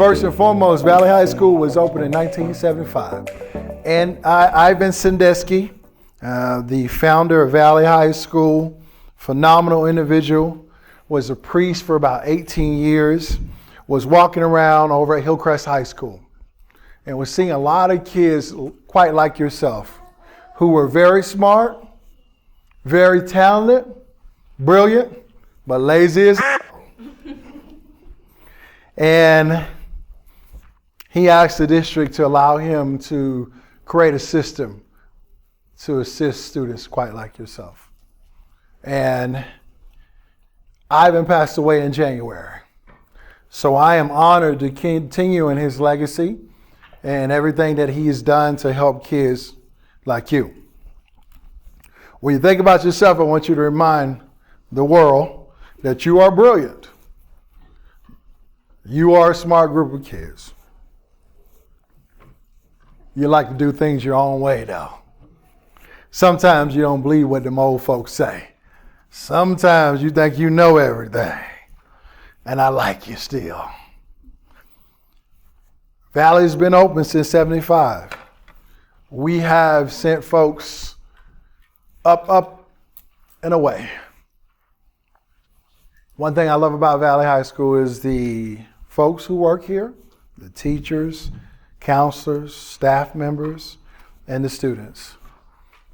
First and foremost, Valley High School was opened in 1975. And Ivan Sandusky, the founder of Valley High School, phenomenal individual, was a priest for about 18 years, was walking around over at Hillcrest High School, and was seeing a lot of kids quite like yourself, who were very smart, very talented, brilliant, but lazy as and he asked the district to allow him to create a system to assist students quite like yourself. And Ivan passed away in January. So I am honored to continue in his legacy and everything that he has done to help kids like you. When you think about yourself, I want you to remind the world that you are brilliant. You are a smart group of kids. You like to do things your own way, though. Sometimes you don't believe what them old folks say. Sometimes you think you know everything. And I like you still. Valley's been open since 75. We have sent folks up, and away. One thing I love about Valley High School is the folks who work here, the teachers, counselors, staff members, and the students.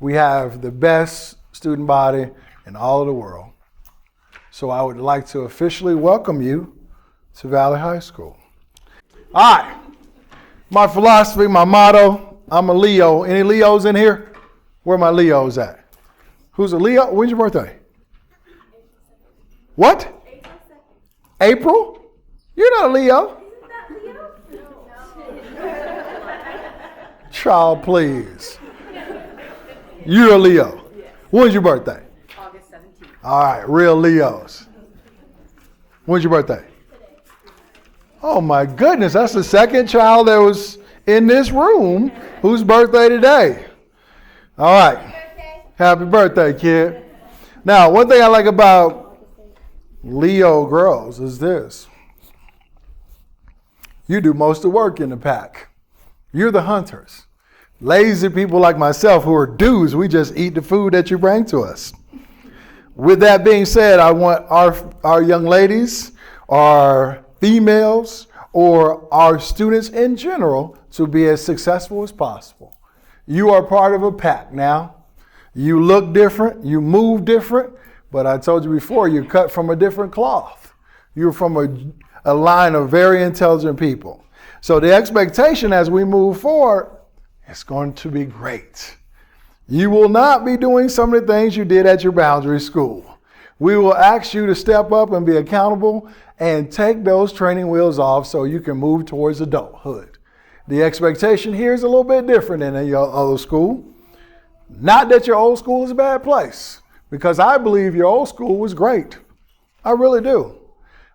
We have the best student body in all of the world. So I would like to officially welcome you to Valley High School. All right. My philosophy, my motto, I'm a Leo. Any Leos in here? Where are my Leos at? Who's a Leo? When's your birthday? What? April? You're not a Leo. Isn't that Leo? No. Child, please. You're a Leo. Yes. When's your birthday? August 17th. All right, real Leos. When's your birthday? Today. Oh my goodness, that's the second child that was in this room whose birthday today. All right. Happy birthday, kid. Now, one thing I like about Leo girls is this. You do most of the work in the pack. You're the hunters. Lazy people like myself who are dudes, we just eat the food that you bring to us. With that being said, I want our young ladies, our females, or our students in general to be as successful as possible. You are part of a pack now. You look different, you move different, but I told you before, you're cut from a different cloth. You're from a line of very intelligent people. So the expectation as we move forward is going to be great. You will not be doing some of the things you did at your boundary school. We will ask you to step up and be accountable and take those training wheels off so you can move towards adulthood. The expectation here is a little bit different than in your other school. Not that your old school is a bad place, because I believe your old school was great. I really do.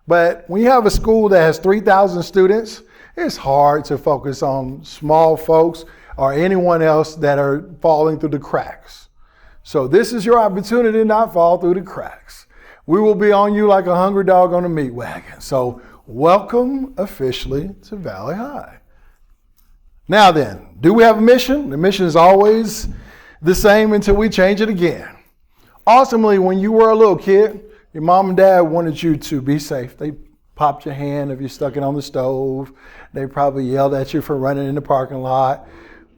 But when you have a school that has 3,000 students, it's hard to focus on small folks or anyone else that are falling through the cracks. So this is your opportunity to not fall through the cracks. We will be on you like a hungry dog on a meat wagon. So welcome officially to Valley High. Now then, do we have a mission? The mission is always the same until we change it again. Ultimately, when you were a little kid, your mom and dad wanted you to be safe. They popped your hand if you stuck it on the stove. They probably yelled at you for running in the parking lot.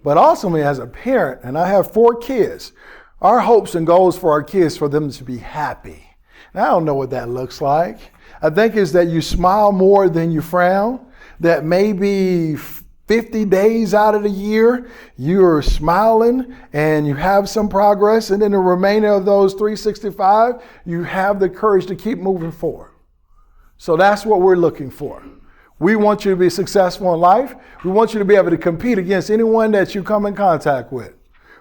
But ultimately, as a parent, and I have 4 kids, our hopes and goals for our kids for them to be happy. And I don't know what that looks like. I think it's that you smile more than you frown, that maybe 50 days out of the year, you're smiling and you have some progress. And then the remainder of those 365, you have the courage to keep moving forward. So that's what we're looking for. We want you to be successful in life. We want you to be able to compete against anyone that you come in contact with.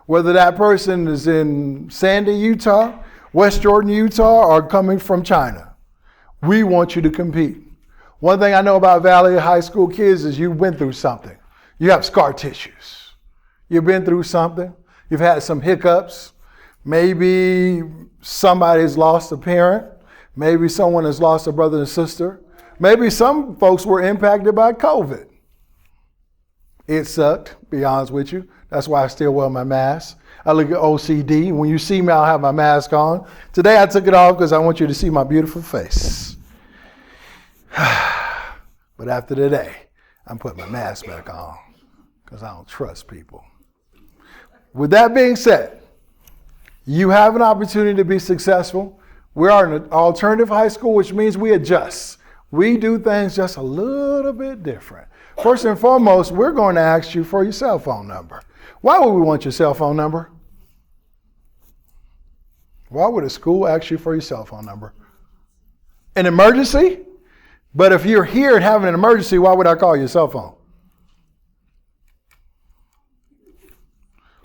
Whether that person is in Sandy, Utah, West Jordan, Utah, or coming from China. We want you to compete. One thing I know about Valley High School kids is you've been through something. You have scar tissues. You've been through something. You've had some hiccups. Maybe somebody's lost a parent. Maybe someone has lost a brother and sister. Maybe some folks were impacted by COVID. It sucked, be honest with you. That's why I still wear my mask. I look at OCD. When you see me, I'll have my mask on. Today I took it off because I want you to see my beautiful face. But after today, I'm putting my mask back on because I don't trust people. With that being said, you have an opportunity to be successful. We are an alternative high school, which means we adjust. We do things just a little bit different. First and foremost, we're going to ask you for your cell phone number. Why would we want your cell phone number? Why would a school ask you for your cell phone number? An emergency? But if you're here and having an emergency, why would I call your cell phone?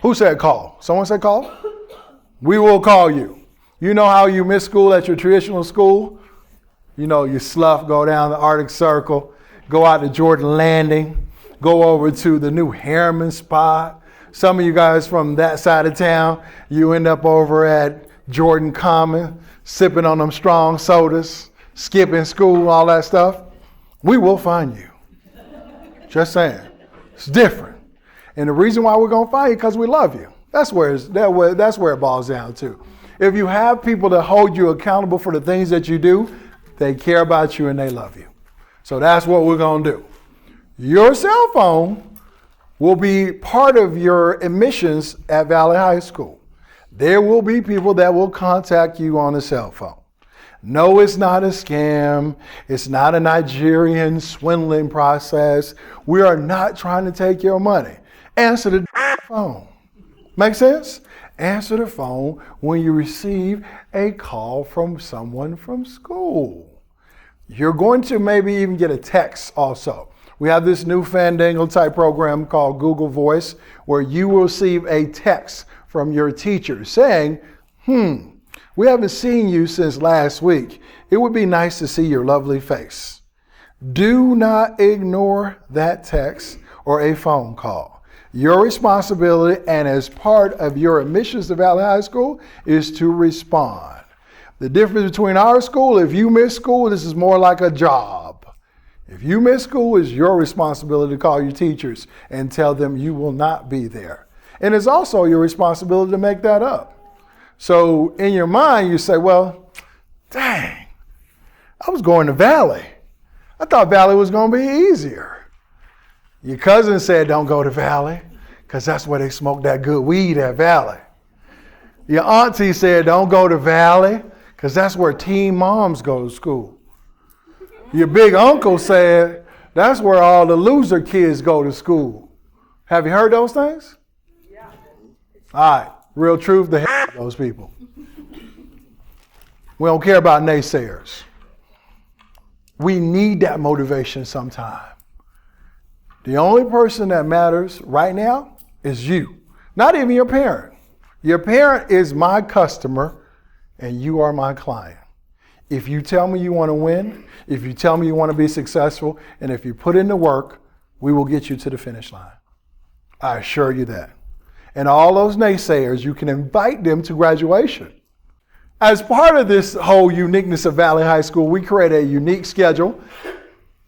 Who said call? Someone said call? We will call you. You know how you miss school at your traditional school? You know, you slough, go down the Arctic Circle, go out to Jordan Landing, go over to the new Harriman spot. Some of you guys from that side of town, you end up over at Jordan Common, sipping on them strong sodas, skipping school, all that stuff. We will find you. Just saying. It's different. And the reason why we're going to find you because we love you. That's where it boils down to. If you have people that hold you accountable for the things that you do, they care about you and they love you. So that's what we're going to do. Your cell phone will be part of your admissions at Valley High School. There will be people that will contact you on a cell phone. No, it's not a scam. It's not a Nigerian swindling process. We are not trying to take your money. Answer the phone. Make sense? Answer the phone when you receive a call from someone from school. You're going to maybe even get a text also. We have this new Fandango type program called Google Voice where you will receive a text from your teacher saying, we haven't seen you since last week. It would be nice to see your lovely face. Do not ignore that text or a phone call. Your responsibility and as part of your admissions to Valley High School is to respond. The difference between our school, if you miss school, this is more like a job. If you miss school, it's your responsibility to call your teachers and tell them you will not be there. And it's also your responsibility to make that up. So in your mind, you say, well, dang, I was going to Valley. I thought Valley was going to be easier. Your cousin said, don't go to Valley, because that's where they smoke that good weed at Valley. Your auntie said, don't go to Valley, because that's where teen moms go to school. Your big uncle said, that's where all the loser kids go to school. Have you heard those things? Yeah. All right, real truth, the hell those people. We don't care about naysayers. We need that motivation sometime. The only person that matters right now is you, not even your parent. Your parent is my customer and you are my client. If you tell me you want to win, if you tell me you want to be successful, and if you put in the work, we will get you to the finish line. I assure you that. And all those naysayers, you can invite them to graduation. As part of this whole uniqueness of Valley High School, we created a unique schedule.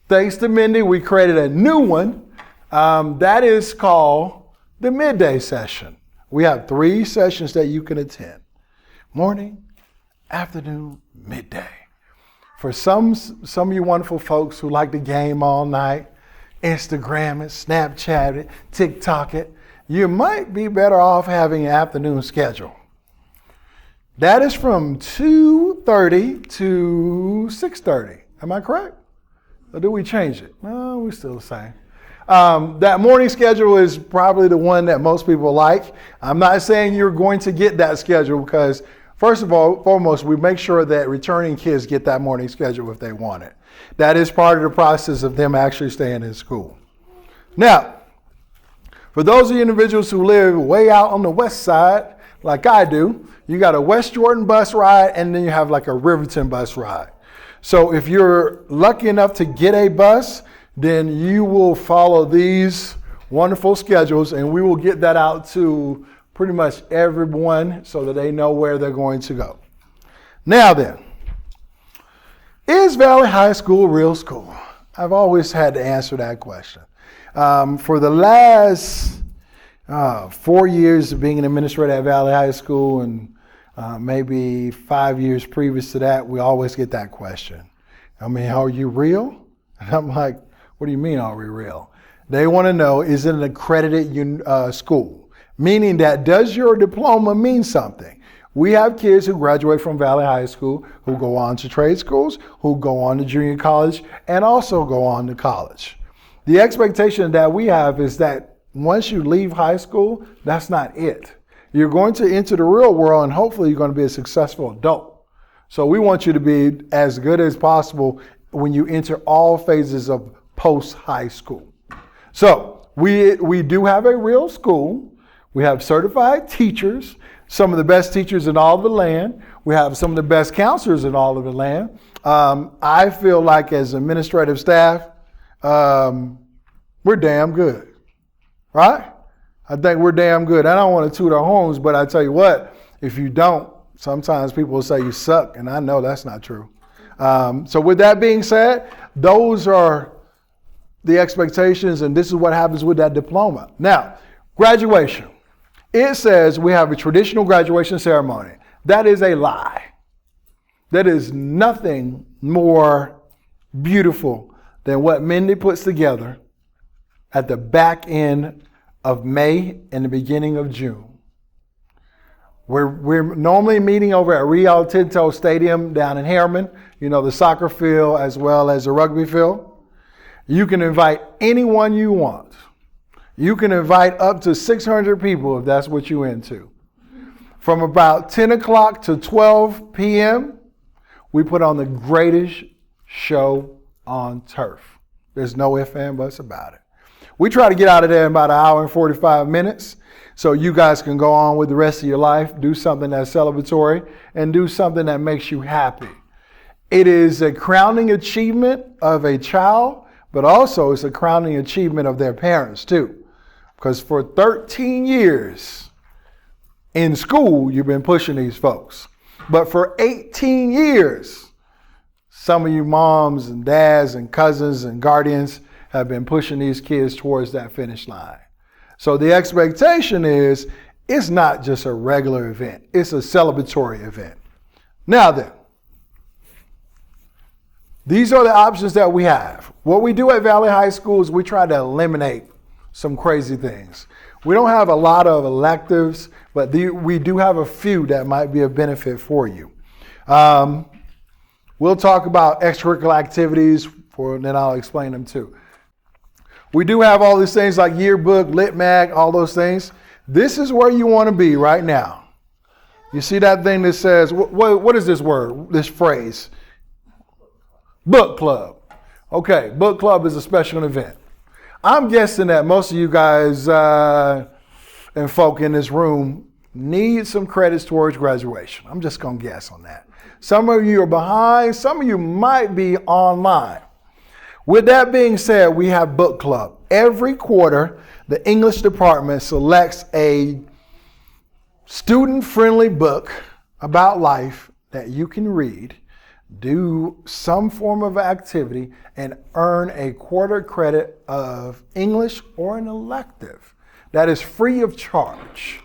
Thanks to Mindy, we created a new one that is called the midday session. We have 3 sessions that you can attend. Morning, afternoon, midday. For some of you wonderful folks who like to game all night, Instagram it, Snapchat it, TikTok it, you might be better off having an afternoon schedule. That is from 2:30 to 6:30. Am I correct? Or do we change it? No, we're still the same. That morning schedule is probably the one that most people like. I'm not saying you're going to get that schedule because, first of all, foremost, we make sure that returning kids get that morning schedule if they want it. That is part of the process of them actually staying in school. Now, for those of you individuals who live way out on the west side, like I do, you got a West Jordan bus ride and then you have like a Riverton bus ride. So if you're lucky enough to get a bus, then you will follow these wonderful schedules and we will get that out to pretty much everyone so that they know where they're going to go. Now then, Is Valley High School a real school? I've always had to answer that question. For the last 4 years of being an administrator at Valley High School and maybe 5 years previous to that, we always get that question. I mean, are you real? And I'm like, what do you mean, are we real? They want to know, is it an accredited school? Meaning that, does your diploma mean something? We have kids who graduate from Valley High School who go on to trade schools, who go on to junior college, and also go on to college. The expectation that we have is that once you leave high school, that's not it. You're going to enter the real world, and hopefully you're going to be a successful adult. So we want you to be as good as possible when you enter all phases of post-high school. So we do have a real school. We have certified teachers, some of the best teachers in all of the land. We have some of the best counselors in all of the land. I feel like as administrative staff, we're damn good, right? I think we're damn good. I don't want to toot our horns, but I tell you what, if you don't, sometimes people will say you suck, and I know that's not true. So with that being said, those are the expectations, and this is what happens with that diploma. Now, graduation. It says we have a traditional graduation ceremony. That is a lie. That is nothing more beautiful than what Mindy puts together at the back end of May and the beginning of June. We're normally meeting over at Rio Tinto Stadium down in Harriman, the soccer field as well as the rugby field. You can invite anyone you want. You can invite up to 600 people if that's what you're into. From about 10 o'clock to 12 p.m., we put on the greatest show on turf. There's no ifs and buts about it. We try to get out of there in about an hour and 45 minutes so you guys can go on with the rest of your life, do something that's celebratory, and do something that makes you happy. It is a crowning achievement of a child, but also it's a crowning achievement of their parents too. Because for 13 years in school, you've been pushing these folks. But for 18 years, some of you moms and dads and cousins and guardians have been pushing these kids towards that finish line. So the expectation is, it's not just a regular event. It's a celebratory event. Now then, these are the options that we have. What we do at Valley High School is we try to eliminate some crazy things. We don't have a lot of electives, but we do have a few that might be a benefit for you. We'll talk about extracurricular activities, and then I'll explain them too. We do have all these things like yearbook, lit mag, all those things. This is where you want to be right now. You see that thing that says, what is this word, this phrase? Book club. Okay, book club is a special event. I'm guessing that most of you guys and folk in this room need some credits towards graduation. I'm just going to guess on that. Some of you are behind. Some of you might be online. With that being said, we have book club. Every quarter, the English department selects a student-friendly book about life that you can read, do some form of activity, and earn a quarter credit of English or an elective. That is free of charge.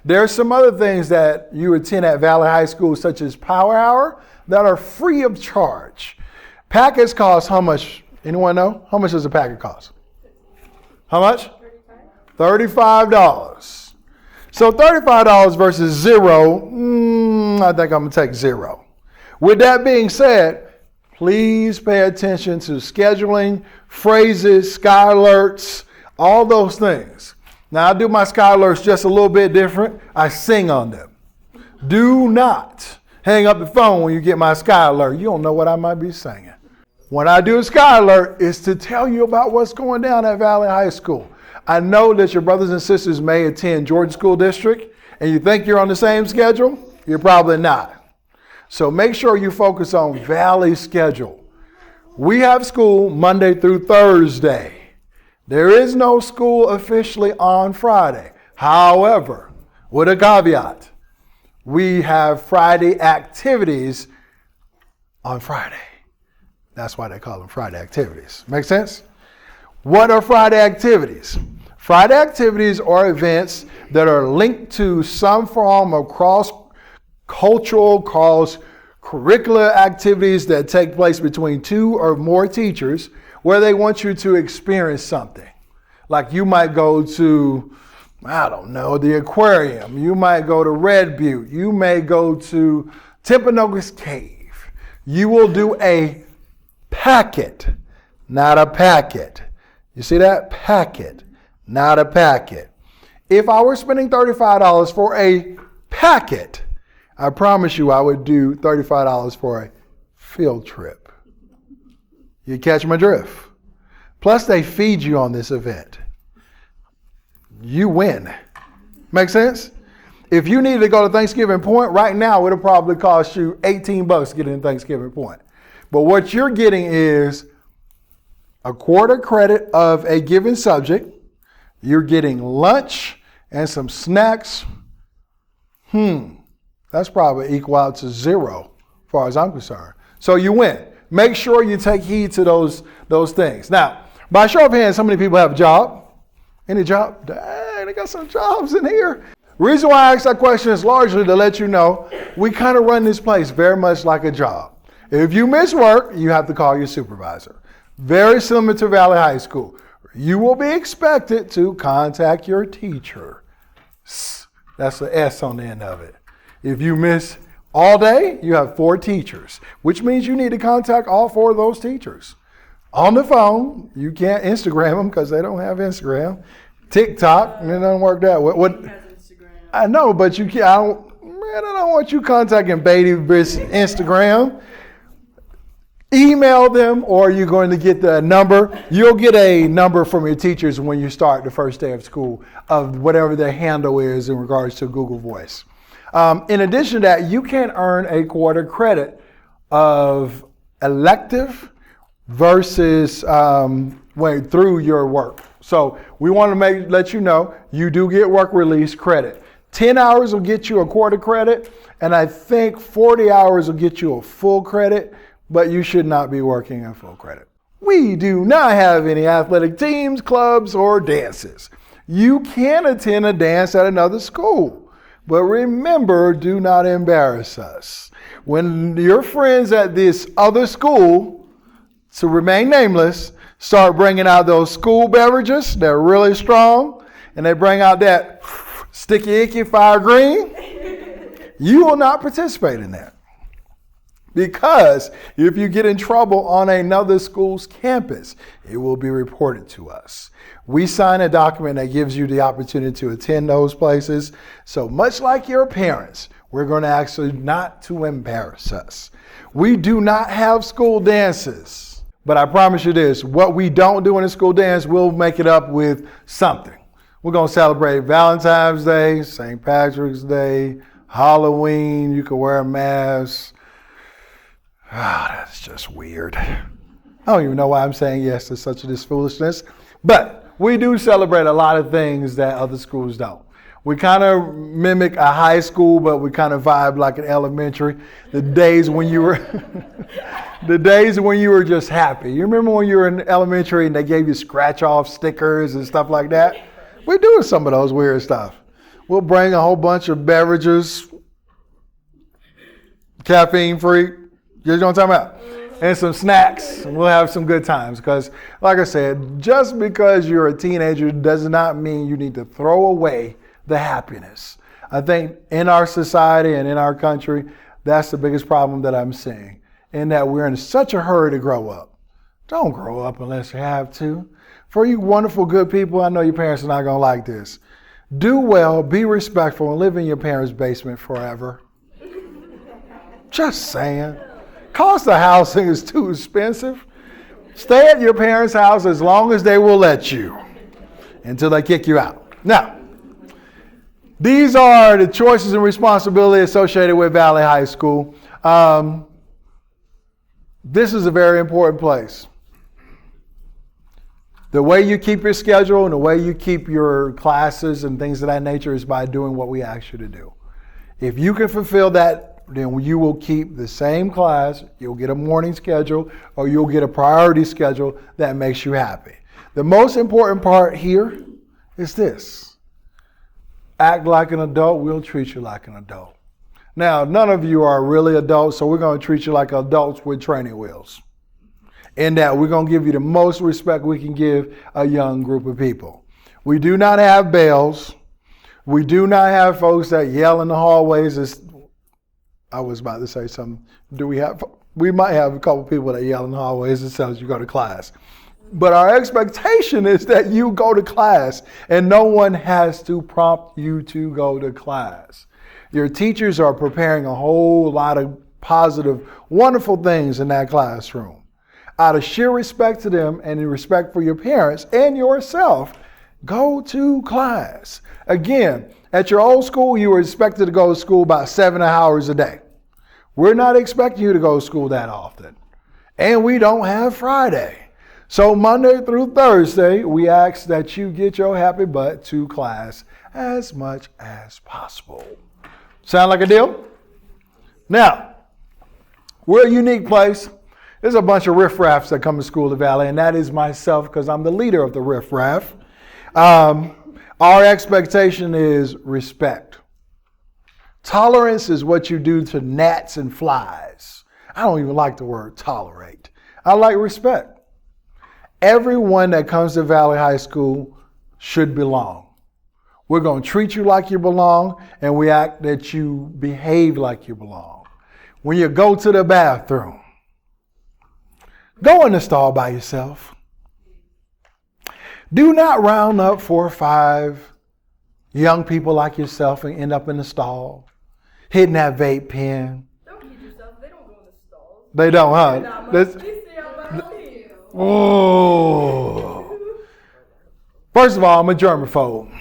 There are some other things that you attend at Valley High School, such as Power Hour, that are free of charge. Packets cost how much? Anyone know? How much does a packet cost? How much? $35. So $35 versus zero, I think I'm going to take zero. With that being said, please pay attention to scheduling, phrases, sky alerts, all those things. Now, I do my sky alerts just a little bit different. I sing on them. Do not hang up the phone when you get my sky alert. You don't know what I might be singing. When I do a sky alert, it's to tell you about what's going down at Valley High School. I know that your brothers and sisters may attend Georgia School District, and you think you're on the same schedule. You're probably not. So make sure you focus on Valley's schedule. We have school Monday through Thursday. There is no school officially on Friday. However, with a caveat, we have Friday activities on Friday. That's why they call them Friday activities. Make sense? What are Friday activities? Friday activities are events that are linked to some form of cross-cultural, cross-curricular activities that take place between two or more teachers where they want you to experience something. Like you might go to, I don't know, the aquarium. You might go to Red Butte. You may go to Timpanogos Cave. You will do a packet, not a packet. You see that? Packet, not a packet. If I were spending $35 for a packet, I promise you I would do $35 for a field trip. You catch my drift? Plus they feed you on this event. You win. Make sense? If you need to go to Thanksgiving Point right now, it'll probably cost you $18 to get in Thanksgiving Point. But what you're getting is a quarter credit of a given subject. You're getting lunch and some snacks. That's probably equal out to zero as far as I'm concerned. So you win. Make sure you take heed to those things. Now, by show of hands, how many people have a job? Any job? Dang, they got some jobs in here. Reason why I ask that question is largely to let you know we kind of run this place very much like a job. If you miss work, you have to call your supervisor. Very similar to Valley High School. You will be expected to contact your teacher. That's the S on the end of it. If you miss all day, you have 4 teachers, which means you need to contact all 4 of those teachers. On the phone, you can't Instagram them because they don't have Instagram. TikTok, it doesn't work that way. What? I know, but you can't. I don't want you contacting baby bitch Instagram. Email them, or you're going to get the number. You'll get a number from your teachers when you start the first day of school of whatever their handle is in regards to Google Voice. In addition to that, you can earn a quarter credit of elective versus through your work. So we want to let you know you do get work release credit. 10 hours will get you a quarter credit, and I think 40 hours will get you a full credit, but you should not be working a full credit. We do not have any athletic teams, clubs, or dances. You can attend a dance at another school, but remember, do not embarrass us. When your friends at this other school, to remain nameless, start bringing out those school beverages, they're really strong, and they bring out that sticky icky fire green, you will not participate in that. Because if you get in trouble on another school's campus, it will be reported to us. We sign a document that gives you the opportunity to attend those places. So much like your parents, we're going to ask you not to embarrass us. We do not have school dances. But I promise you this, what we don't do in a school dance, we'll make it up with something. We're going to celebrate Valentine's Day, St. Patrick's Day, Halloween. You can wear a mask. That's just weird. I don't even know why I'm saying yes to such of this foolishness. But we do celebrate a lot of things that other schools don't. We kind of mimic a high school, but we kind of vibe like an elementary. The days when you were just happy. You remember when you were in elementary and they gave you scratch off stickers and stuff like that? We're doing some of those weird stuff. We'll bring a whole bunch of beverages, caffeine free. You know what I'm talking about? And some snacks. And we'll have some good times. Because, like I said, just because you're a teenager does not mean you need to throw away the happiness. I think in our society and in our country, that's the biggest problem that I'm seeing. In that we're in such a hurry to grow up. Don't grow up unless you have to. For you wonderful, good people, I know your parents are not going to like this. Do well, be respectful, and live in your parents' basement forever. Just saying. Cost of housing is too expensive. Stay at your parents' house as long as they will let you until they kick you out. Now, these are the choices and responsibilities associated with Valley High School. This is a very important place. The way you keep your schedule and the way you keep your classes and things of that nature is by doing what we ask you to do. If you can fulfill that then you will keep the same class. You'll get a morning schedule or you'll get a priority schedule that makes you happy. The most important part here is this. Act like an adult, we'll treat you like an adult. Now, none of you are really adults, so we're going to treat you like adults with training wheels. In that we're going to give you the most respect we can give a young group of people. We do not have bells. We do not have folks that yell in the hallways. I was about to say something. We might have a couple people that yell in the hallways as soon as you go to class. But our expectation is that you go to class and no one has to prompt you to go to class. Your teachers are preparing a whole lot of positive, wonderful things in that classroom. Out of sheer respect to them and in respect for your parents and yourself, go to class. Again, at your old school, you were expected to go to school about 7 hours a day. We're not expecting you to go to school that often. And we don't have Friday. So Monday through Thursday, we ask that you get your happy butt to class as much as possible. Sound like a deal? Now, we're a unique place. There's a bunch of riffraffs that come to School of the Valley, and that is myself because I'm the leader of the riffraff. Our expectation is respect. Tolerance is what you do to gnats and flies. I don't even like the word tolerate. I like respect. Everyone that comes to Valley High School should belong. We're going to treat you like you belong, and we act that you behave like you belong. When you go to the bathroom, go in the stall by yourself. Do not round up 4 or 5 young people like yourself and end up in the stall, hitting that vape pen. Don't kid yourself. They don't go in the stalls. They don't, huh? They stay out by the lead. Oh. First of all, I'm a germaphobe.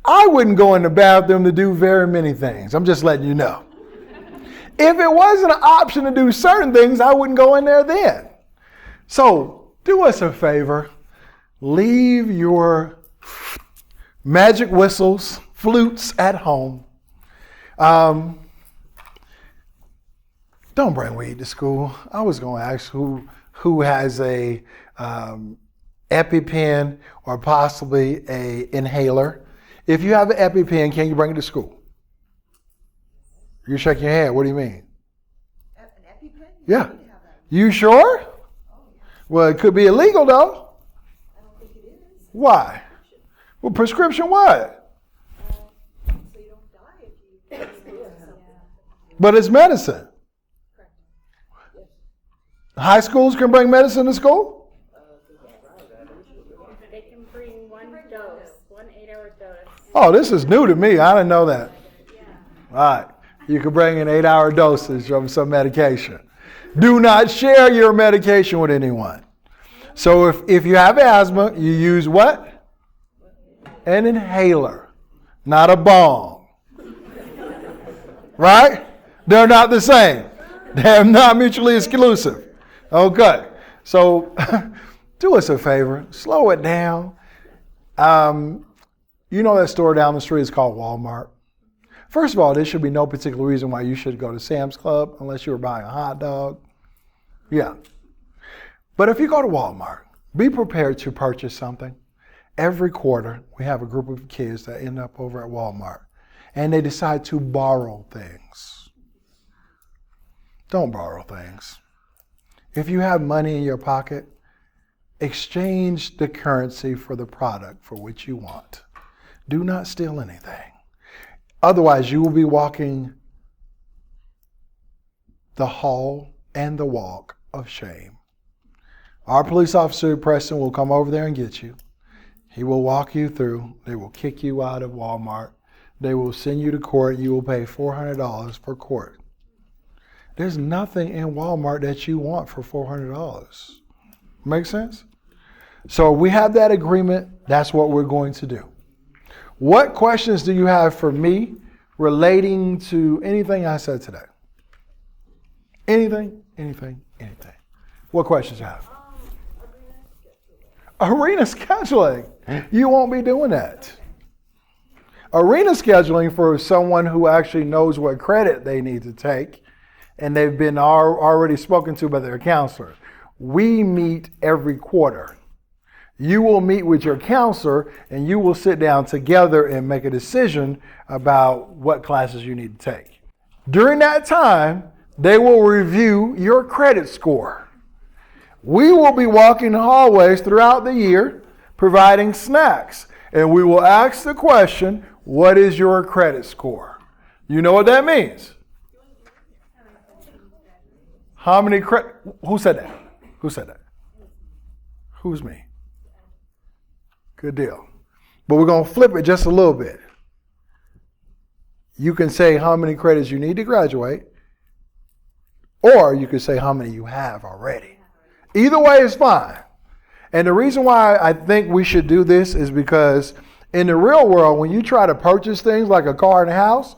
I wouldn't go in the bathroom to do very many things. I'm just letting you know. If it wasn't an option to do certain things, I wouldn't go in there then. So do us a favor. Leave your magic whistles, flutes at home. Don't bring weed to school. I was going to ask who has a EpiPen or possibly a inhaler. If you have an EpiPen, can you bring it to school? You shake your head. What do you mean? An EpiPen? Yeah. You sure? Oh, yeah. Well, it could be illegal though. I don't think it is. Why? Well, prescription what? So you don't die if you get something. But it's medicine. Correct. High schools can bring medicine to school? They can bring one dose, 1 8-hour dose. Oh, this is new to me. I didn't know that. All right. You can bring an 8-hour dosage of some medication. Do not share your medication with anyone. So if you have asthma, you use what? An inhaler, not a bong. Right? They're not the same. They're not mutually exclusive. Okay. So do us a favor. Slow it down. You know that store down the street is called Walmart. First of all, there should be no particular reason why you should go to Sam's Club unless you were buying a hot dog. Yeah. But if you go to Walmart, be prepared to purchase something. Every quarter, we have a group of kids that end up over at Walmart, and they decide to borrow things. Don't borrow things. If you have money in your pocket, exchange the currency for the product for which you want. Do not steal anything. Otherwise, you will be walking the hall and the walk of shame. Our police officer, Preston, will come over there and get you. He will walk you through. They will kick you out of Walmart. They will send you to court. You will pay $400 per court. There's nothing in Walmart that you want for $400. Make sense? So we have that agreement. That's what we're going to do. What questions do you have for me relating to anything I said today? Anything? What questions you have? Arena scheduling. You won't be doing that. Arena scheduling for someone who actually knows what credit they need to take and they've been already spoken to by their counselor. We meet every quarter. You will meet with your counselor and you will sit down together and make a decision about what classes you need to take. During that time, they will review your credit score. We will be walking the hallways throughout the year providing snacks, and we will ask the question, what is your credit score? You know what that means? How many who said that? Who said that? Who's me? Good deal. But we're going to flip it just a little bit. You can say how many credits you need to graduate, or you can say how many you have already. Either way is fine. And the reason why I think we should do this is because in the real world, when you try to purchase things like a car and a house,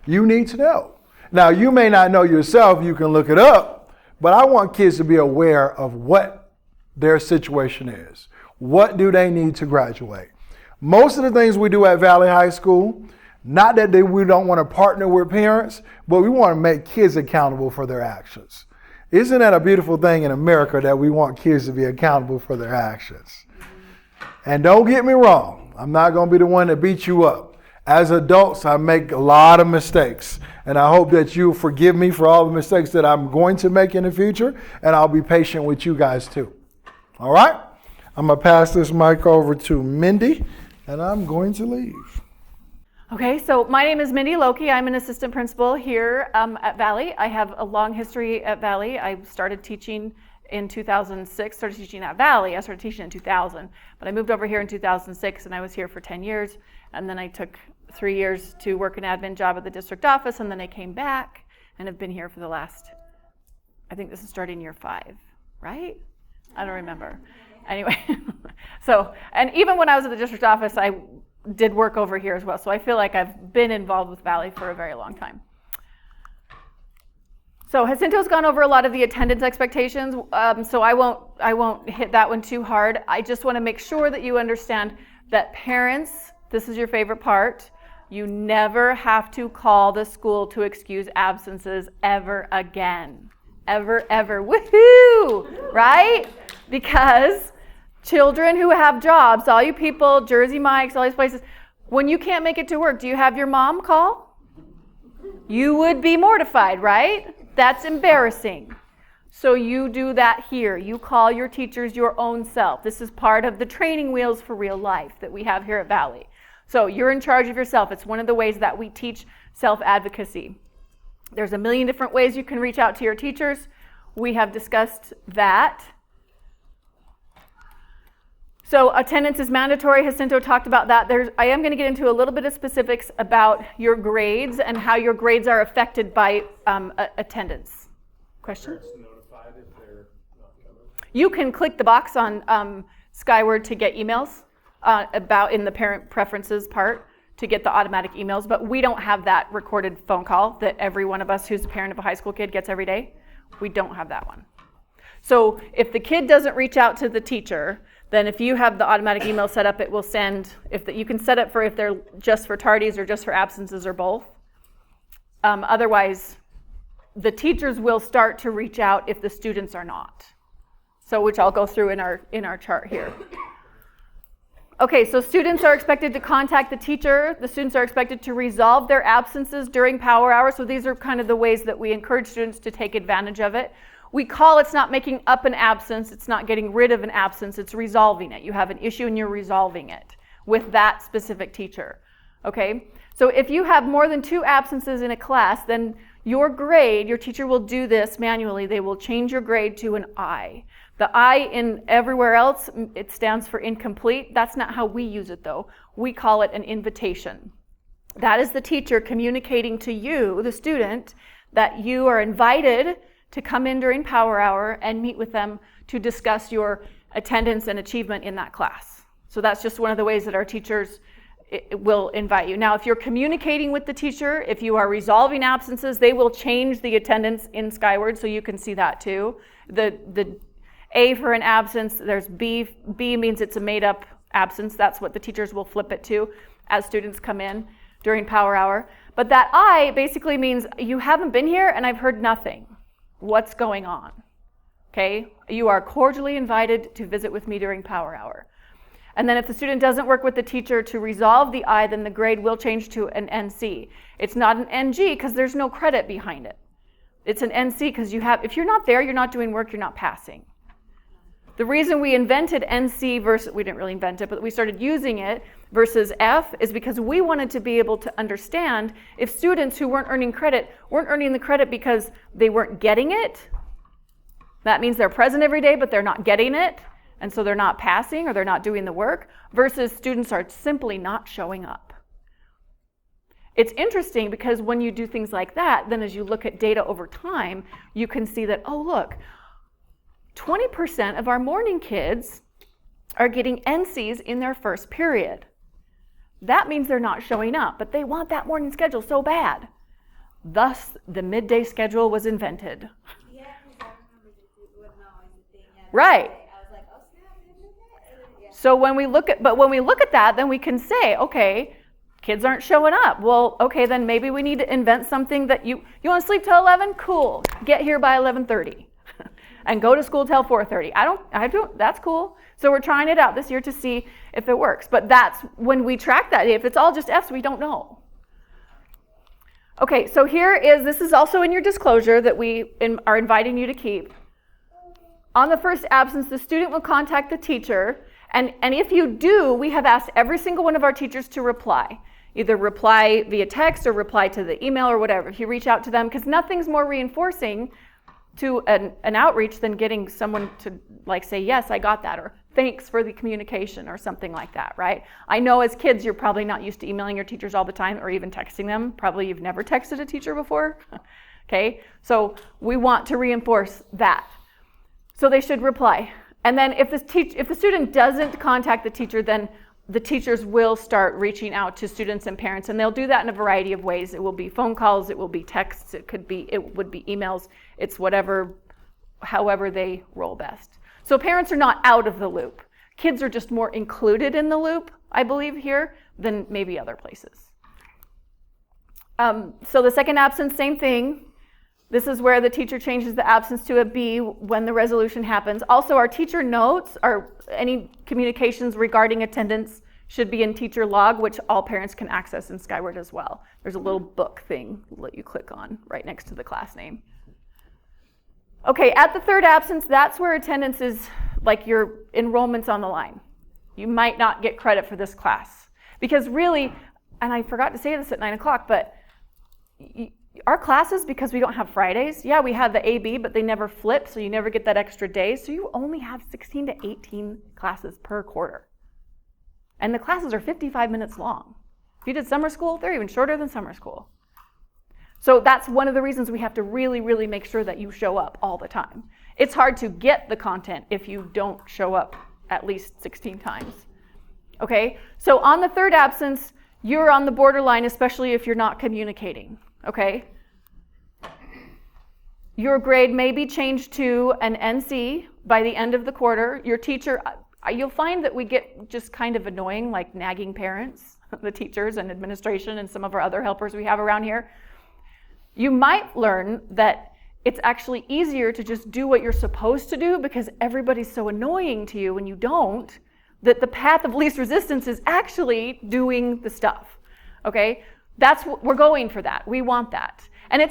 you need to know. Now, you may not know yourself, you can look it up, but I want kids to be aware of what their situation is. What do they need to graduate? Most of the things we do at Valley High School, not that we don't want to partner with parents, but we want to make kids accountable for their actions. Isn't that a beautiful thing in America that we want kids to be accountable for their actions? And don't get me wrong, I'm not going to be the one to beat you up. As adults, I make a lot of mistakes, and I hope that you forgive me for all the mistakes that I'm going to make in the future, and I'll be patient with you guys too. All right? I'm going to pass this mic over to Mindy, and I'm going to leave. Okay, so my name is Mindy Loki. I'm an assistant principal here at Valley. I have a long history at Valley. I started teaching in 2006, started teaching at Valley. I started teaching in 2000, but I moved over here in 2006 and I was here for 10 years. And then I took 3 years to work an admin job at the district office, and then I came back and have been here for the last, I think this is starting year 5, right? I don't remember. Anyway, so, and even when I was at the district office, I did work over here as well. So I feel like I've been involved with Valley for a very long time. So Jacinto's gone over a lot of the attendance expectations, so I won't hit that one too hard. I just want to make sure that you understand that parents, this is your favorite part, you never have to call the school to excuse absences ever again. Ever, woohoo, right? Because children who have jobs, all you people, Jersey Mike's, all these places, when you can't make it to work, do you have your mom call? You would be mortified, right? That's embarrassing. So you do that here. You call your teachers your own self. This is part of the training wheels for real life that we have here at Valley. So you're in charge of yourself. It's one of the ways that we teach self-advocacy. There's a million different ways you can reach out to your teachers. We have discussed that. So attendance is mandatory. Jacinto talked about that. I am going to get into a little bit of specifics about your grades and how your grades are affected by attendance. Question? Parents notified if they're not coming? You can click the box on Skyward to get emails about in the parent preferences part to get the automatic emails, but we don't have that recorded phone call that every one of us who's a parent of a high school kid gets every day. We don't have that one. So if the kid doesn't reach out to the teacher, then if you have the automatic email set up, it will send, you can set it for if they're just for tardies or just for absences or both. Otherwise, the teachers will start to reach out if the students are not. So which I'll go through in our chart here. Okay, so students are expected to contact the teacher. The students are expected to resolve their absences during power hours. So these are kind of the ways that we encourage students to take advantage of it. We call it's not making up an absence, it's not getting rid of an absence, it's resolving it. You have an issue and you're resolving it with that specific teacher. Okay? So if you have more than 2 absences in a class, then your grade, your teacher will do this manually. They will change your grade to an I. The I in everywhere else, it stands for incomplete. That's not how we use it though. We call it an invitation. That is the teacher communicating to you, the student, that you are invited to come in during power hour and meet with them to discuss your attendance and achievement in that class. So that's just one of the ways that our teachers will invite you. Now, if you're communicating with the teacher, if you are resolving absences, they will change the attendance in Skyward, so you can see that too. The A for an absence, there's B. B means it's a made-up absence. That's what the teachers will flip it to. as students come in during power hour. But that I basically means you haven't been here and I've heard nothing. What's going on? Okay? You are cordially invited to visit with me during power hour. And then if the student doesn't work with the teacher to resolve the I, then the grade will change to an NC. It's not an NG because there's no credit behind it. It's an NC because if you're not there, you're not doing work, you're not passing. The reason we invented NC versus, we didn't really invent it, but we started using it versus F is because we wanted to be able to understand if students who weren't earning the credit because they weren't getting it. That means they're present every day, but they're not getting it. And so they're not passing or they're not doing the work, versus students are simply not showing up. It's interesting because when you do things like that, then as you look at data over time, you can see that, oh, look, 20% of our morning kids are getting NCs in their first period. That means they're not showing up, but they want that morning schedule so bad. Thus, the midday schedule was invented. Yeah, because I remember the wasn't always the thing. Right. I was like, oh snap, I didn't do that. Yeah. So when we look at that, then we can say, okay, kids aren't showing up. Well, okay, then maybe we need to invent something that you want to sleep till 11? Cool. Get here by 11:30. And go to school till 4:30. I don't, that's cool. So we're trying it out this year to see if it works. But that's when we track that. If it's all just F's, we don't know. Okay, so this is also in your disclosure that we are inviting you to keep. On the first absence, the student will contact the teacher. And if you do, we have asked every single one of our teachers to reply. Either reply via text or reply to the email or whatever. If you reach out to them, because nothing's more reinforcing to an outreach than getting someone to say, yes, I got that, or thanks for the communication or something like that, right? I know as kids, you're probably not used to emailing your teachers all the time or even texting them. Probably you've never texted a teacher before, okay? So we want to reinforce that. So they should reply. And then if the student doesn't contact the teacher, then the teachers will start reaching out to students and parents, and they'll do that in a variety of ways. It will be phone calls, it will be texts, it would be emails, it's however they roll best. So parents are not out of the loop. Kids are just more included in the loop, I believe, here than maybe other places. So the second absence, same thing. This is where the teacher changes the absence to a B when the resolution happens. Also, our teacher notes, any communications regarding attendance should be in teacher log, which all parents can access in Skyward as well. There's a little book thing that you click on right next to the class name. Okay, at the third absence, that's where attendance is like your enrollment's on the line. You might not get credit for this class. Because really, and I forgot to say this at 9 o'clock, but our classes, because we don't have Fridays, yeah, we have the AB, but they never flip, so you never get that extra day. So you only have 16 to 18 classes per quarter. And the classes are 55 minutes long. If you did summer school, they're even shorter than summer school. So that's one of the reasons we have to really, really make sure that you show up all the time. It's hard to get the content if you don't show up at least 16 times. Okay, so on the third absence, you're on the borderline, especially if you're not communicating. Okay? Your grade may be changed to an NC by the end of the quarter. Your teacher, you'll find that we get just kind of annoying, like nagging parents, the teachers and administration and some of our other helpers we have around here. You might learn that it's actually easier to just do what you're supposed to do because everybody's so annoying to you when you don't, that the path of least resistance is actually doing the stuff. Okay? We're going for that. We want that. And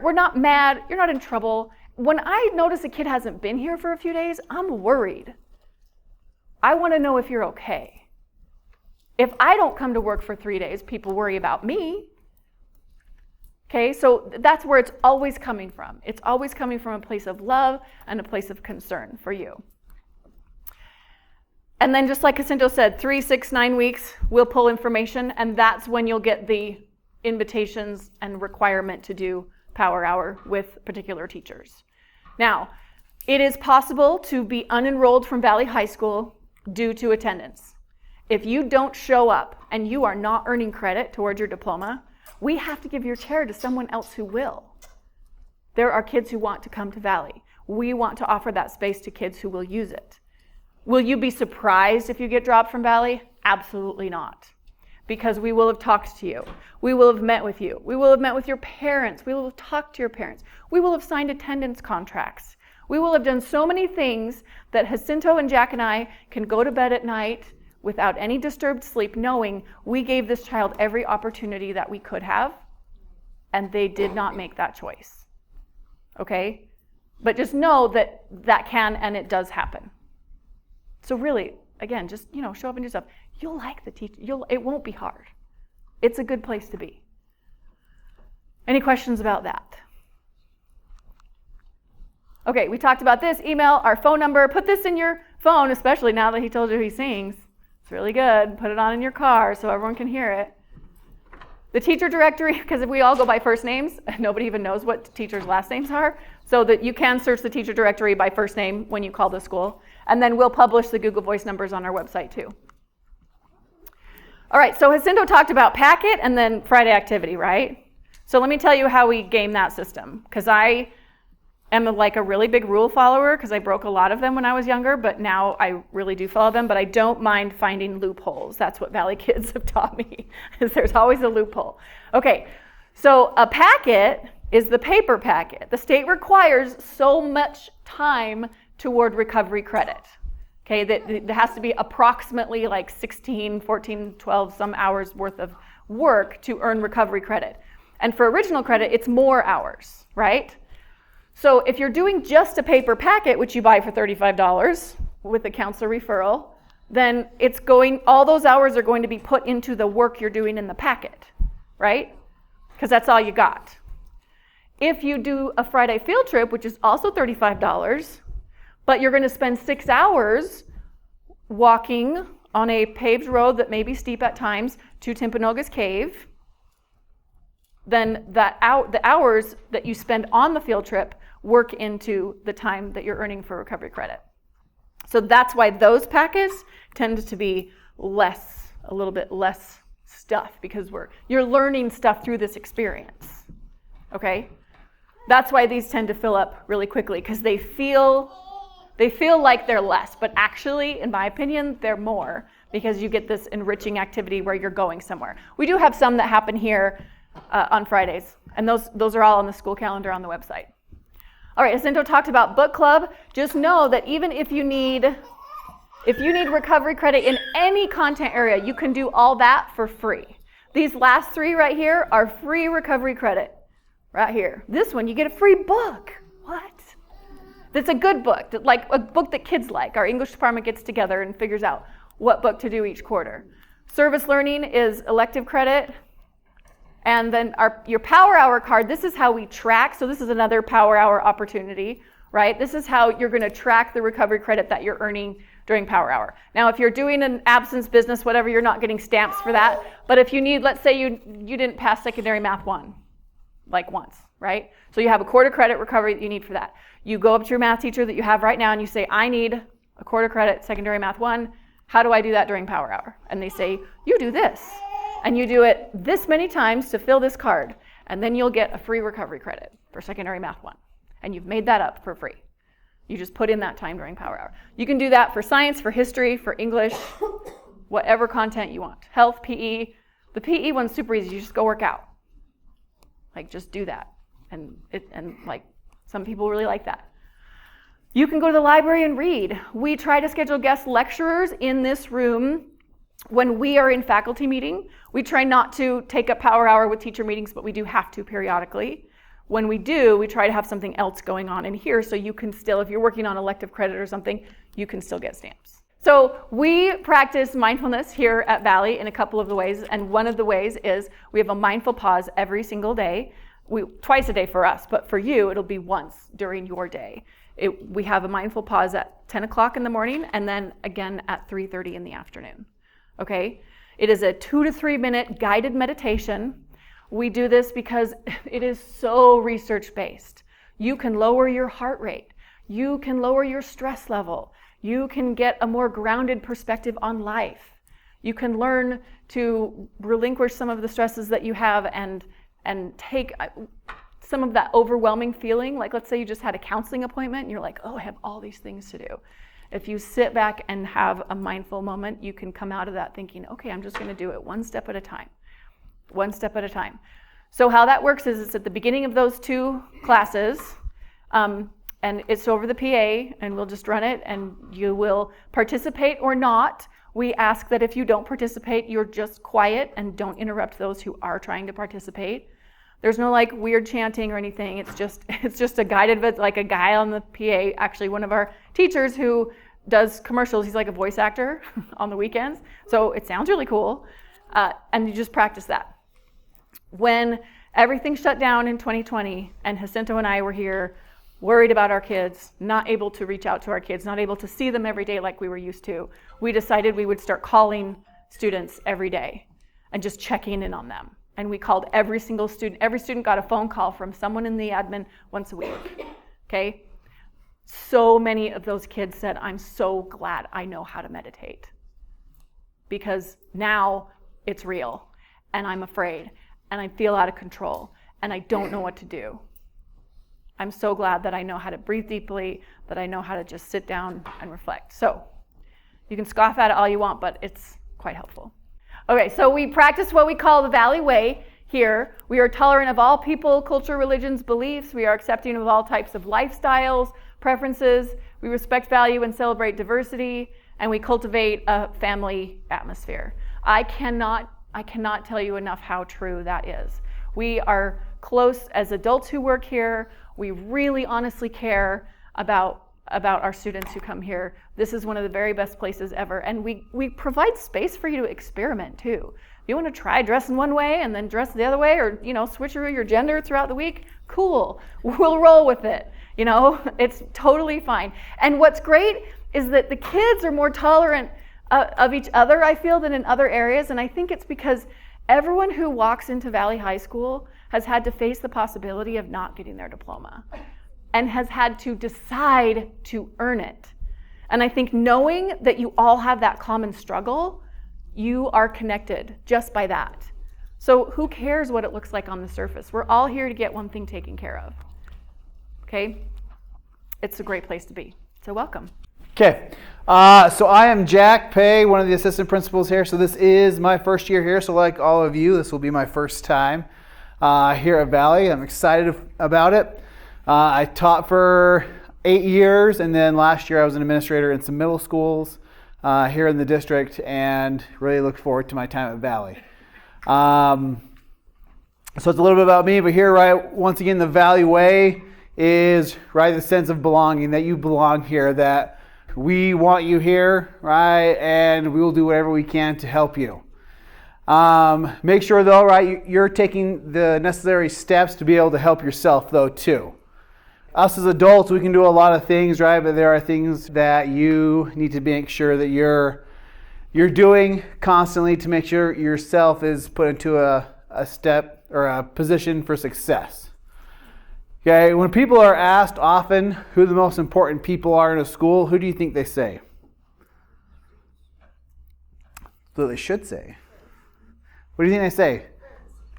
we're not mad, you're not in trouble. When I notice a kid hasn't been here for a few days, I'm worried. I want to know if you're okay. If I don't come to work for 3 days, people worry about me. Okay, so that's where it's always coming from. It's always coming from a place of love and a place of concern for you. And then just like Jacinto said, 3, 6, 9 weeks, we'll pull information, and that's when you'll get the invitations and requirement to do power hour with particular teachers. Now, it is possible to be unenrolled from Valley High School due to attendance. If you don't show up and you are not earning credit towards your diploma, we have to give your chair to someone else who will. There are kids who want to come to Valley. We want to offer that space to kids who will use it. Will you be surprised if you get dropped from Valley? Absolutely not. because we will have talked to you. We will have met with you. We will have met with your parents. We will have talked to your parents. We will have signed attendance contracts. We will have done so many things that Jacinto and Jack and I can go to bed at night without any disturbed sleep, knowing we gave this child every opportunity that we could have, and they did not make that choice. Okay? But just know that that can and it does happen. So really, again, just, show up and do stuff. You'll like the teacher. It won't be hard. It's a good place to be. Any questions about that? Okay, we talked about this, email, our phone number. Put this in your phone, especially now that he told you he sings. It's really good. Put it on in your car so everyone can hear it. The teacher directory, because if we all go by first names, nobody even knows what teachers' last names are, so that you can search the teacher directory by first name when you call the school. And then we'll publish the Google Voice numbers on our website too. All right, so Jacinto talked about packet and then Friday activity, right? So let me tell you how we game that system, because I am like a really big rule follower, because I broke a lot of them when I was younger, but now I really do follow them, but I don't mind finding loopholes. That's what Valley Kids have taught me, is there's always a loophole. Okay, so a packet is the paper packet. The state requires so much time toward recovery credit. Okay, that there has to be approximately like 16, 14, 12, some hours worth of work to earn recovery credit. And for original credit, it's more hours, right? So if you're doing just a paper packet, which you buy for $35 with a counselor referral, then all those hours are going to be put into the work you're doing in the packet, right? Because that's all you got. If you do a Friday field trip, which is also $35, but you're going to spend 6 hours walking on a paved road that may be steep at times to Timpanogos Cave, then the hours that you spend on the field trip work into the time that you're earning for recovery credit. So that's why those packets tend to be a little bit less stuff, because you're learning stuff through this experience. Okay? That's why these tend to fill up really quickly, because they feel like they're less, but actually, in my opinion, they're more, because you get this enriching activity where you're going somewhere. We do have some that happen here on Fridays, and those are all on the school calendar on the website. All right, Jacinto talked about book club. Just know that even if you need recovery credit in any content area, you can do all that for free. These last 3 right here are free recovery credit, right here. This one, you get a free book. What? That's a good book, like a book that kids like. Our English department gets together and figures out what book to do each quarter. Service learning is elective credit. And then your Power Hour card, this is how we track. So this is another Power Hour opportunity, right? This is how you're going to track the recovery credit that you're earning during Power Hour. Now, if you're doing an absence business, whatever, you're not getting stamps for that. But if you need, let's say you didn't pass secondary math 1, like once, right? So you have a quarter credit recovery that you need for that. You go up to your math teacher that you have right now and you say, I need a quarter credit secondary math 1. How do I do that during Power Hour? And they say, you do this. And you do it this many times to fill this card, and then you'll get a free recovery credit for secondary math 1. And you've made that up for free. You just put in that time during Power Hour. You can do that for science, for history, for English, whatever content you want. Health, PE. The PE one's super easy. You just go work out. Like, just do that. And some people really like that. You can go to the library and read. We try to schedule guest lecturers in this room when we are in faculty meeting. We try not to take up Power Hour with teacher meetings, but we do have to periodically. When we do, we try to have something else going on in here, so you can still, if you're working on elective credit or something, you can still get stamps. So we practice mindfulness here at Valley in a couple of the ways, and one of the ways is we have a mindful pause every single day. Twice a day for us, but for you, it'll be once during your day. We have a mindful pause at 10 o'clock in the morning, and then again at 3:30 in the afternoon. Okay? It is a 2 to 3 minute guided meditation. We do this because it is so research-based. You can lower your heart rate. You can lower your stress level. You can get a more grounded perspective on life. You can learn to relinquish some of the stresses that you have and take some of that overwhelming feeling. Like, let's say you just had a counseling appointment and you're like, oh, I have all these things to do. If you sit back and have a mindful moment, you can come out of that thinking, okay, I'm just going to do it one step at a time. One step at a time. So how that works is it's at the beginning of those 2 classes, and it's over the PA, and we'll just run it, and you will participate or not. We ask that if you don't participate, you're just quiet and don't interrupt those who are trying to participate. There's no like weird chanting or anything. It's just a guided, like a guy on the PA, actually one of our teachers who does commercials. He's like a voice actor on the weekends. So it sounds really cool. And you just practice that. When everything shut down in 2020 and Jacinto and I were here worried about our kids, not able to reach out to our kids, not able to see them every day like we were used to, we decided we would start calling students every day and just checking in on them. And we called every single student. Every student got a phone call from someone in the admin once a week, okay? So many of those kids said, I'm so glad I know how to meditate. Because now it's real, and I'm afraid, and I feel out of control, and I don't know what to do. I'm so glad that I know how to breathe deeply, that I know how to just sit down and reflect. So you can scoff at it all you want, but it's quite helpful. Okay, so we practice what we call the Valley Way here. We are tolerant of all people, culture, religions, beliefs. We are accepting of all types of lifestyles, preferences. We respect, value, and celebrate diversity, and we cultivate a family atmosphere. I cannot tell you enough how true that is. We are close as adults who work here. We really honestly care about our students who come here. This is one of the very best places ever. And we provide space for you to experiment too. If you want to try dressing one way and then dress the other way, or switch your gender throughout the week, cool. We'll roll with it. It's totally fine. And what's great is that the kids are more tolerant of each other, I feel, than in other areas. And I think it's because everyone who walks into Valley High School has had to face the possibility of not getting their diploma and has had to decide to earn it. And I think knowing that you all have that common struggle, you are connected just by that. So who cares what it looks like on the surface? We're all here to get one thing taken care of. Okay? It's a great place to be. So welcome. Okay. So I am Jack Pay, one of the assistant principals here. So this is my first year here. So like all of you, this will be my first time here at Valley. I'm excited about it. I taught for 8 years, and then last year I was an administrator in some middle schools here in the district, and really look forward to my time at Valley. So it's a little bit about me, but here, right, once again, the Valley Way is, right, the sense of belonging, that you belong here, that we want you here, right, and we will do whatever we can to help you. Make sure, though, right, you're taking the necessary steps to be able to help yourself, though, too. Us as adults, we can do a lot of things, right? But there are things that you need to make sure that you're doing constantly to make sure yourself is put into a step or a position for success. Okay, when people are asked often who the most important people are in a school, who do you think they say? What they should say. What do you think they say?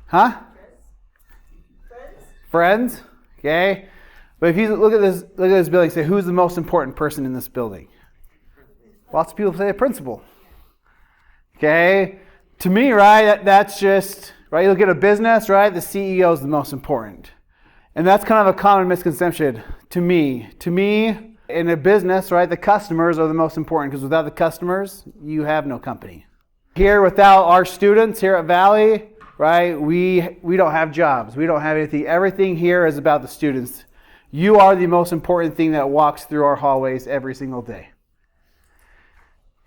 Huh? Friends? Okay. But if you look at this building and say, who's the most important person in this building? Lots of people say the principal. Okay? To me, right, that's just, right, you look at a business, right, the CEO is the most important. And that's kind of a common misconception to me. To me, in a business, right, the customers are the most important, because without the customers, you have no company. Here, without our students here at Valley, right, we don't have jobs. We don't have anything. Everything here is about the students. You are the most important thing that walks through our hallways every single day.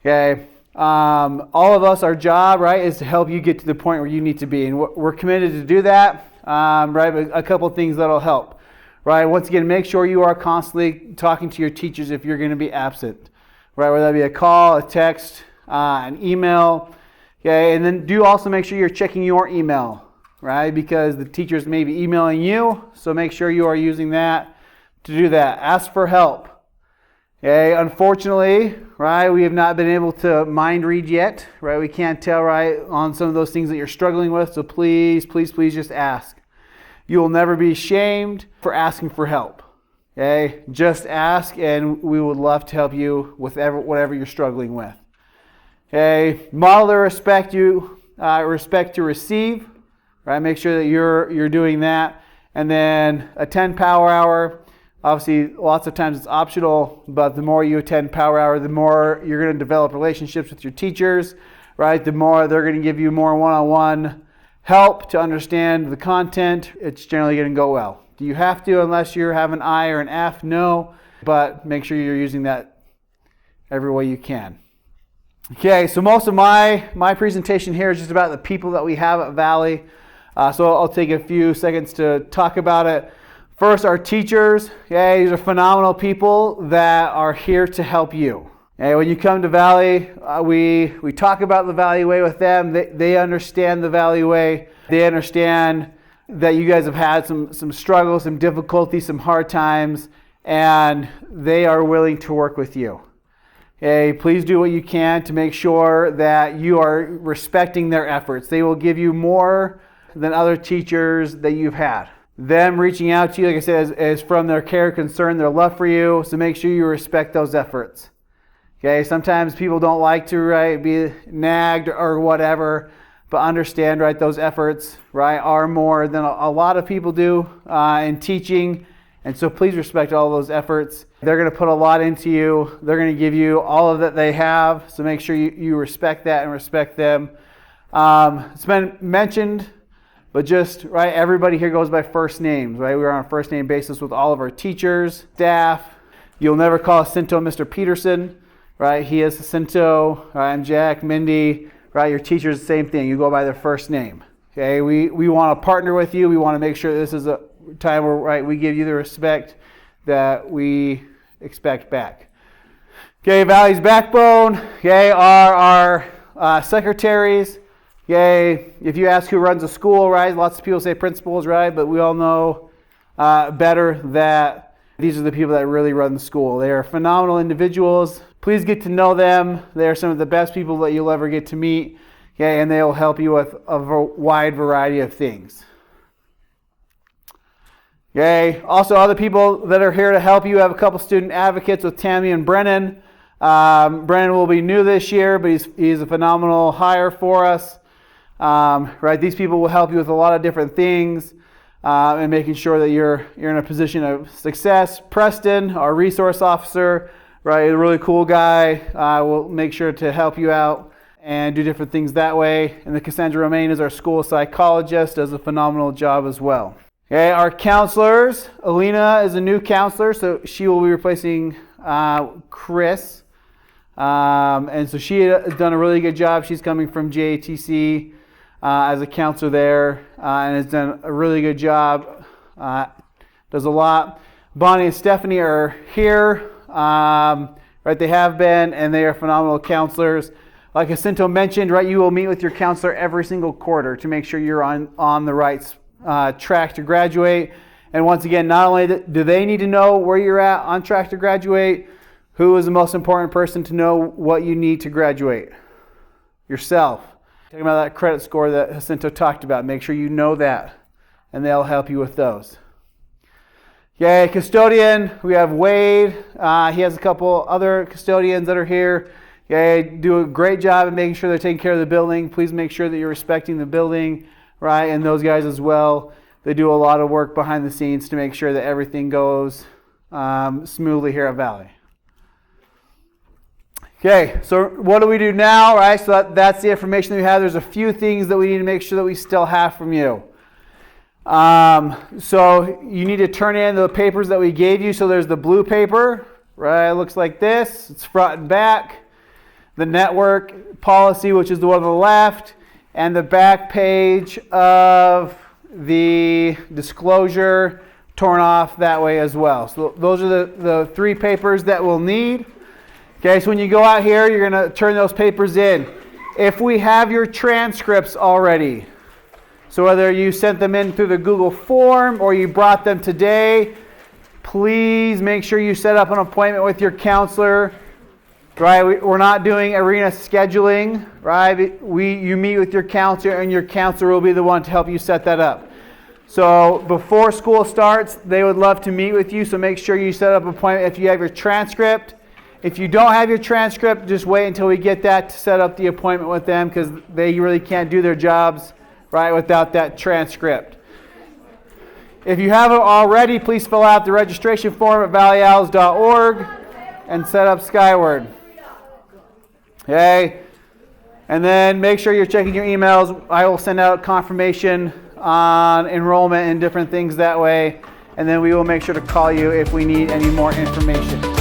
Okay? All of us, our job, right, is to help you get to the point where you need to be. And we're committed to do that, right? But a couple of things that'll help. Right? Once again, make sure you are constantly talking to your teachers if you're going to be absent. Right? Whether that be a call, a text, an email. Okay? And then do also make sure you're checking your email. Right? Because the teachers may be emailing you, so make sure you are using that to do that. Ask for help. Okay, unfortunately, right, we have not been able to mind read yet, right? We can't tell, right, on some of those things that you're struggling with, so please, please, please just ask. You will never be shamed for asking for help. Okay, just ask, and we would love to help you with whatever you're struggling with. Okay, model the respect to receive. Right, make sure that you're doing that, and then attend Power Hour. Obviously, lots of times it's optional, but the more you attend Power Hour, the more you're going to develop relationships with your teachers. Right, the more they're going to give you more one-on-one help to understand the content. It's generally going to go well. Do you have to unless you have an I or an F? No, but make sure you're using that every way you can. Okay, so most of my presentation here is just about the people that we have at Valley. So I'll take a few seconds to talk about it. First, our teachers. Okay, these are phenomenal people that are here to help you. Okay, when you come to Valley, we talk about the Valley Way with them. They understand the Valley Way. They understand that you guys have had some struggles, some difficulties, some hard times, and they are willing to work with you. Okay, please do what you can to make sure that you are respecting their efforts. They will give you more than other teachers that you've had. Them reaching out to you, like I said, is from their care, concern, their love for you, so make sure you respect those efforts. Okay, sometimes people don't like to be nagged or whatever, but understand those efforts are more than a lot of people do in teaching, and so please respect all those efforts. They're going to put a lot into you. They're going to give you all of that they have, so make sure you respect that and respect them. It's been mentioned, but just everybody here goes by first names. We're on a first name basis with all of our teachers, staff. You'll never call Cinto Mr. Peterson. He is Cinto. I'm Jack, Mindy. Your teacher's the same thing. You go by their first name. Okay, we want to partner with you. We want to make sure this is a time where we give you the respect that we expect back. Okay, Valley's backbone. Okay, are our secretaries. Okay, if you ask who runs a school, lots of people say principals, but we all know better that these are the people that really run the school. They are phenomenal individuals. Please get to know them. They are some of the best people that you'll ever get to meet. Okay, and they will help you with a wide variety of things. Okay, also other people that are here to help you. Have a couple student advocates with Tammy and Brennan. Brennan will be new this year, but he's a phenomenal hire for us. These people will help you with a lot of different things and making sure that you're in a position of success. Preston, our resource officer, a really cool guy, will make sure to help you out and do different things that way. And the Cassandra Romaine is our school psychologist, does a phenomenal job as well. Okay, our counselors. Alina is a new counselor, so she will be replacing Chris. And so she has done a really good job. She's coming from JATC as a counselor there and has done a really good job. Does a lot. Bonnie and Stephanie are here. They have been, and they are phenomenal counselors. Like Jacinto mentioned, you will meet with your counselor every single quarter to make sure you're on the right track to graduate. And once again, not only do they need to know where you're at on track to graduate, who is the most important person to know what you need to graduate? Yourself. Talking about that credit score that Jacinto talked about, make sure you know that, and they'll help you with those. Okay, custodian, we have Wade. He has a couple other custodians that are here. Okay, do a great job in making sure they're taking care of the building. Please make sure that you're respecting the building, and those guys as well. They do a lot of work behind the scenes to make sure that everything goes smoothly here at Valley. Okay, so what do we do now, So that's the information that we have. There's a few things that we need to make sure that we still have from you. So you need to turn in the papers that we gave you. So there's the blue paper, It looks like this. It's front and back. The network policy, which is the one on the left, and the back page of the disclosure torn off that way as well. So those are the three papers that we'll need. Okay, so when you go out here, you're going to turn those papers in. If we have your transcripts already, so whether you sent them in through the Google form or you brought them today, please make sure you set up an appointment with your counselor. We're not doing arena scheduling, You meet with your counselor, and your counselor will be the one to help you set that up. So before school starts, they would love to meet with you, so make sure you set up an appointment if you have your transcript. If you don't have your transcript, just wait until we get that to set up the appointment with them, because they really can't do their jobs right without that transcript. If you haven't already, please fill out the registration form at valleyowls.org and set up Skyward. Okay? And then make sure you're checking your emails. I will send out confirmation on enrollment and different things that way. And then we will make sure to call you if we need any more information.